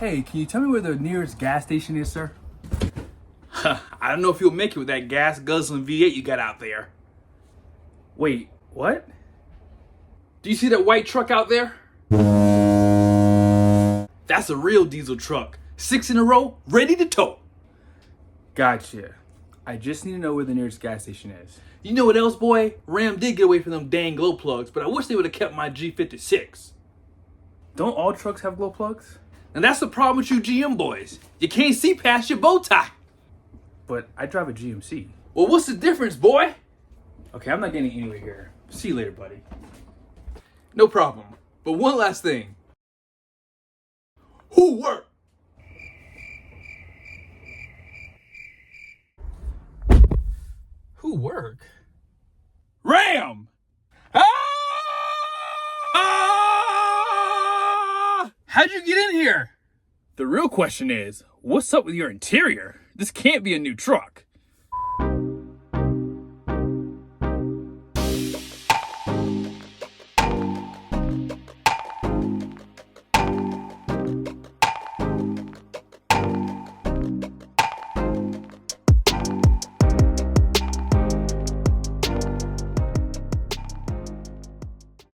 Hey, can you tell me where the nearest gas station is, sir? I don't know if you'll make it with that gas guzzling V8 you got out there. Wait, what? Do you see that white truck out there? That's a real diesel truck. 6 in a row, ready to tow. Gotcha. I just need to know where the nearest gas station is. You know what else, boy? Ram did get away from them dang glow plugs, but I wish they would have kept my G56. Don't all trucks have glow plugs? And that's the problem with you GM boys. You can't see past your bow tie. But I drive a GMC. Well, what's the difference, boy? Okay, I'm not getting anywhere here. See you later, buddy. No problem. But one last thing. Who worked? Who work? Ram! How'd you get in here? The real question is, what's up with your interior? This can't be a new truck.